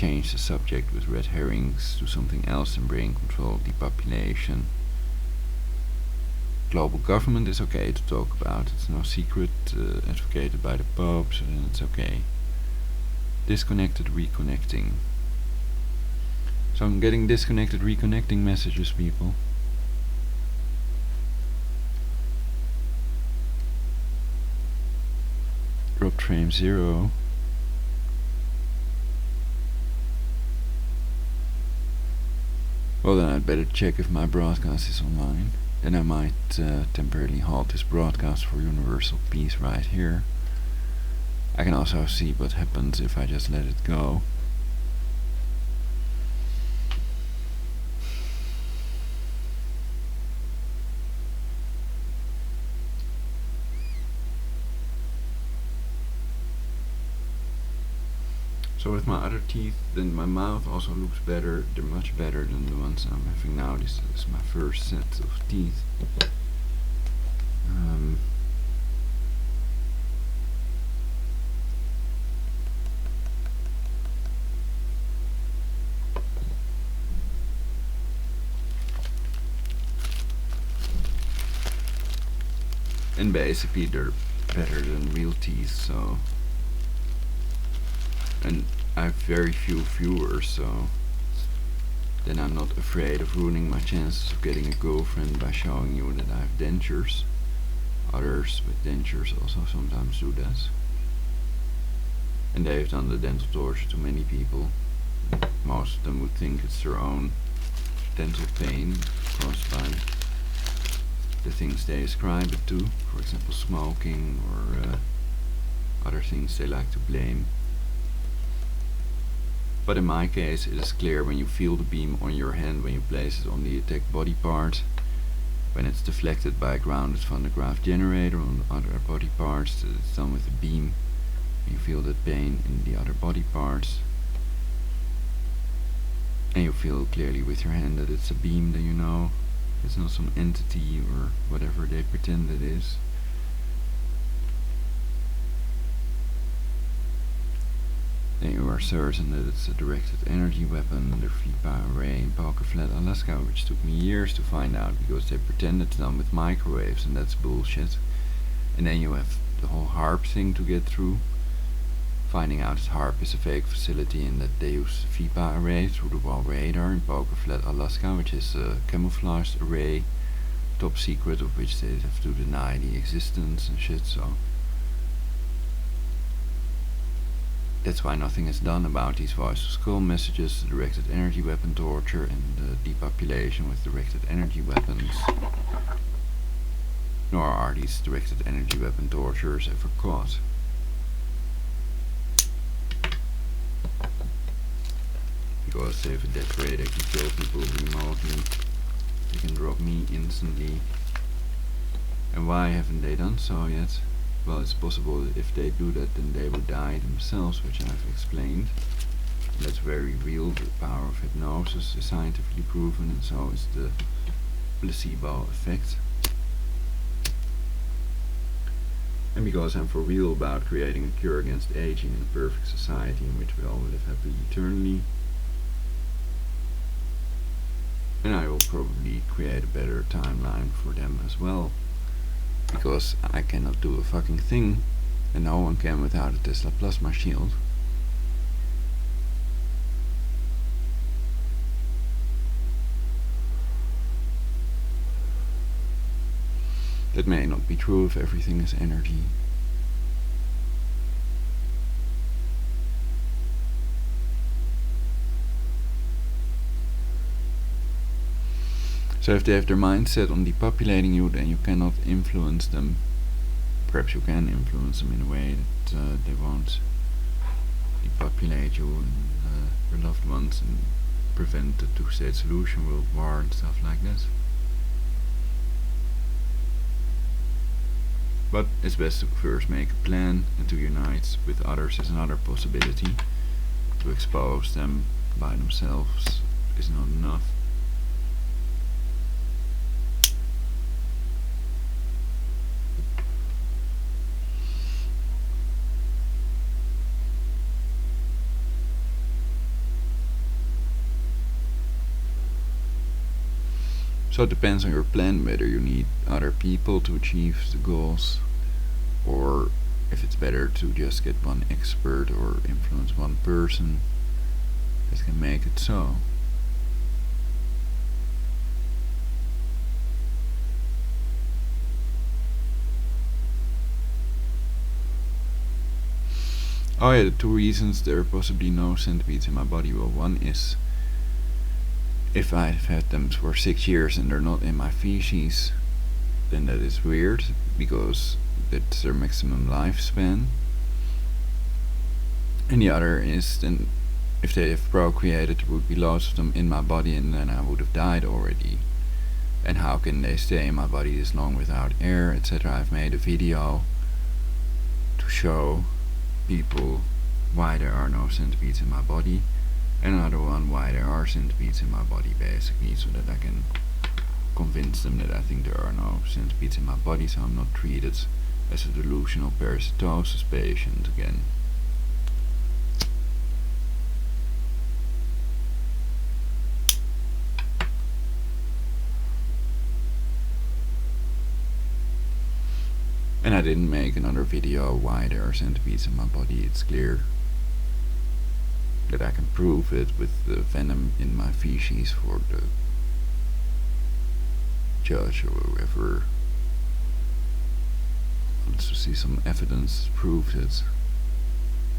change the subject with red herrings to something else in brain control, depopulation. Global government is okay to talk about, it's no secret, advocated by the Pope, so then it's okay. Disconnected, reconnecting. So I'm getting disconnected, reconnecting messages, people. Drop frame 0. Well, then I'd better check if my broadcast is online. Then I might temporarily halt this broadcast for universal peace right here. I can also see what happens if I just let it go. So with my other teeth, then my mouth also looks better. They're much better than the ones I'm having now. This is my first set of teeth. And basically they're better than real teeth, so. And I have very few viewers, so then I'm not afraid of ruining my chances of getting a girlfriend by showing you that I have dentures. Others with dentures also sometimes do that. And they've done the dental torture to many people. Most of them would think it's their own dental pain caused by the things they ascribe it to. For example, smoking or other things they like to blame. But in my case, it is clear when you feel the beam on your hand, when you place it on the attacked body part, when it's deflected by a grounded Van de Graaff generator on other body parts, it's done with the beam, and you feel that pain in the other body parts, and you feel clearly with your hand that it's a beam, then you know it's not some entity or whatever they pretend it is. Then you are certain that it's a directed energy weapon, the Fipa array in Poker Flat, Alaska, which took me years to find out because they pretend it's done with microwaves, and that's bullshit. And then you have the whole HARP thing to get through, finding out that HARP is a fake facility and that they use the Fipa array through the wall radar in Poker Flat, Alaska, which is a camouflaged array, top secret, of which they have to deny the existence and shit, so. That's why nothing is done about these voice to skull messages, the directed energy weapon torture, and the depopulation with directed energy weapons. Nor are these directed energy weapon torturers ever caught. Because they have a death ray, they can kill people remotely, they can drop me instantly. And why haven't they done so yet? Well, it's possible that if they do that, then they would die themselves, which I've explained. And that's very real. The power of hypnosis is scientifically proven, and so is the placebo effect. And because I'm for real about creating a cure against aging in a perfect society in which we all live happily eternally, and I will probably create a better timeline for them as well. Because I cannot do a fucking thing, and no one can without a Tesla plasma shield. That may not be true if everything is energy. So if they have their mind set on depopulating you, then you cannot influence them. Perhaps you can influence them in a way that they won't depopulate you and your loved ones and prevent the two-state solution, world war and stuff like that. But it's best to first make a plan, and to unite with others is another possibility. To expose them by themselves is not enough. So it depends on your plan whether you need other people to achieve the goals, or if it's better to just get one expert or influence one person that can make it so. Oh yeah, the two reasons there are possibly no centipedes in my body. Well, one is if I've had them for 6 years and they're not in my feces, then that is weird, because that's their maximum lifespan. And the other is, then if they have procreated, there would be lots of them in my body and then I would have died already. And how can they stay in my body this long without air, etc. I've made a video to show people why there are no centipedes in my body, and another one why there are centipedes in my body, basically, so that I can convince them that I think there are no centipedes in my body, so I'm not treated as a delusional parasitosis patient again. And I didn't make another video why there are centipedes in my body. It's clear that I can prove it with the venom in my feces for the judge or whoever wants to see some evidence that proves it.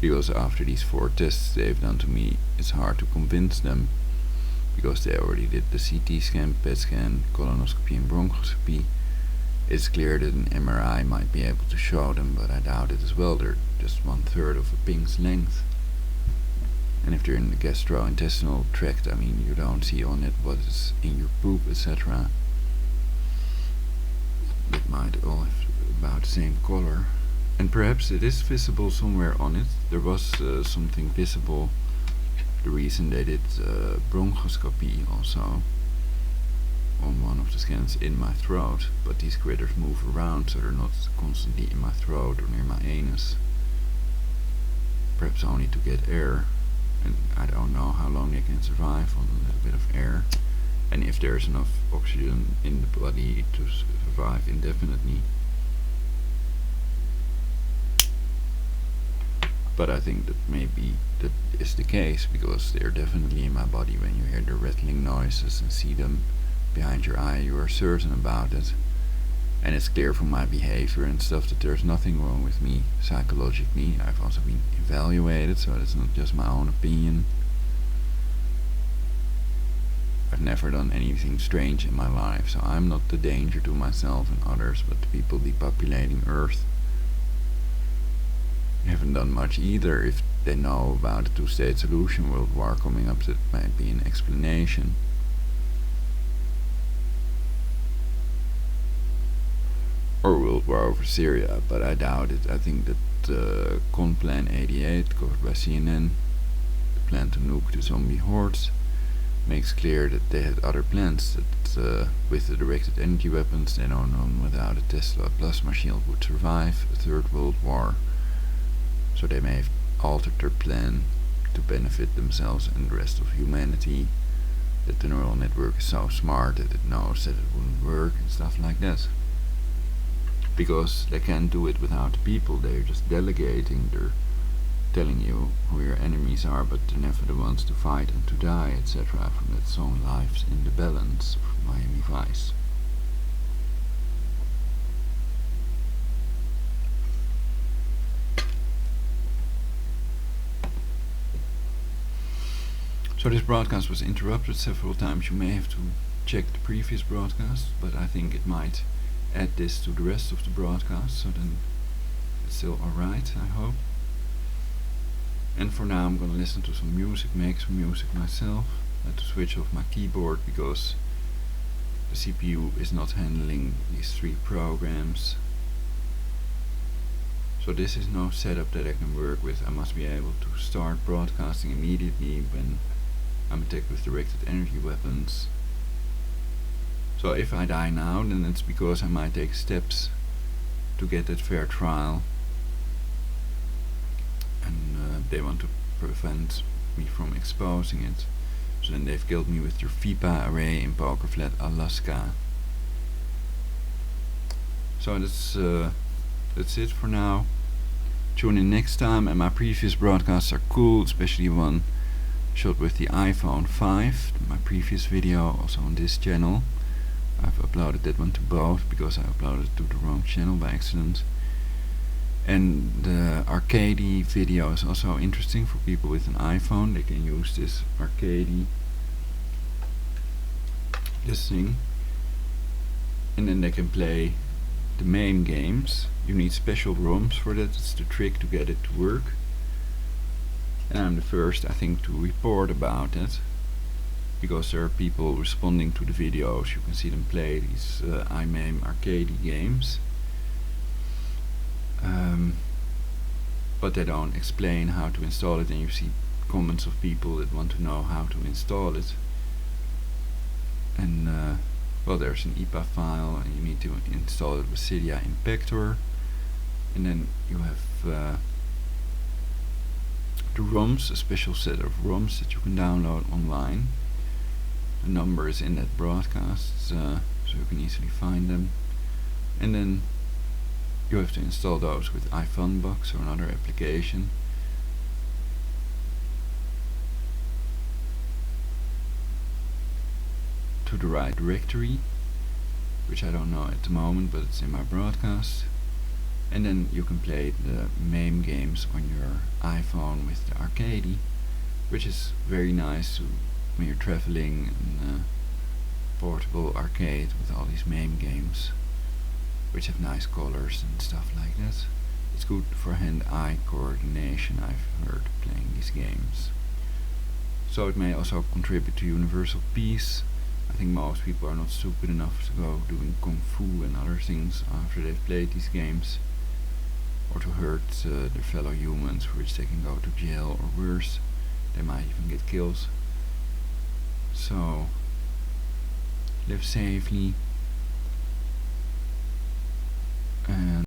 Because after these 4 tests they've done to me, it's hard to convince them, because they already did the CT scan, PET scan, colonoscopy and bronchoscopy. It's clear that an MRI might be able to show them, but I doubt it as well. They're just 1/3 of a pin's length. And if they're in the gastrointestinal tract, I mean, you don't see on it what is in your poop, etc. It might all have about the same color. And perhaps it is visible somewhere on it. There was something visible the reason they did bronchoscopy also on one of the scans in my throat, but these critters move around, so they're not constantly in my throat or near my anus. Perhaps only to get air, and I don't know how long they can survive on a little bit of air, and if there's enough oxygen in the body to survive indefinitely. But I think that maybe that is the case, because they're definitely in my body. When you hear the rattling noises and see them behind your eye, you are certain about it. And it's clear from my behavior and stuff that there's nothing wrong with me psychologically. I've also been evaluated, so it's not just my own opinion. I've never done anything strange in my life, so I'm not the danger to myself and others, but the people depopulating Earth. They haven't done much either. If they know about the two-state solution, World War coming up, that might be an explanation. Or World War over Syria, but I doubt it. I think that Con Plan 88, covered by CNN, the plan to nuke the zombie hordes, makes clear that they had other plans, that with the directed energy weapons, they know no one without a Tesla plasma shield would survive a third world war. So they may have altered their plan to benefit themselves and the rest of humanity, that the neural network is so smart that it knows that it wouldn't work and stuff like that. Because they can't do it without the people, they're just delegating, they're telling you who your enemies are, but they're never the ones to fight and to die, etc. From that song Lives in the Balance of Miami Vice. So this broadcast was interrupted several times. You may have to check the previous broadcast, but I think it might add this to the rest of the broadcast, so then it's still alright, I hope. And for now I'm gonna listen to some music, make some music myself. I had to switch off my keyboard because the CPU is not handling these 3 programs. So this is no setup that I can work with. I must be able to start broadcasting immediately when I'm attacked with directed energy weapons. So if I die now, then it's because I might take steps to get that fair trial, and they want to prevent me from exposing it. So then they've killed me with their Fipa array in Poker Flat, Alaska. So that's it for now. Tune in next time, and my previous broadcasts are cool, especially one shot with the iPhone 5, my previous video, also on this channel. I've uploaded that one to both because I uploaded it to the wrong channel by accident. And the arcade video is also interesting for people with an iPhone. They can use this arcade, this thing, and then they can play the main games. You need special ROMs for that. It's the trick to get it to work. And I'm the first, I think, to report about it, because there are people responding to the videos. You can see them play these iMame arcade games, but they don't explain how to install it, and you see comments of people that want to know how to install it. And well, there's an IPA file, and you need to install it with Cydia Impactor, and then you have the ROMs, a special set of ROMs that you can download online. The number is in that broadcast, so you can easily find them. And then you have to install those with iFunbox or another application. To the right directory, which I don't know at the moment, but it's in my broadcast. And then you can play the MAME games on your iPhone with the arcade, which is very nice when you're traveling, and portable arcade with all these MAME games, which have nice colors and stuff like that. It's good for hand-eye coordination, I've heard, playing these games. So it may also contribute to universal peace. I think most people are not stupid enough to go doing kung fu and other things after they've played these games, or to hurt their fellow humans, for which they can go to jail or worse. They might even get killed. So live safely,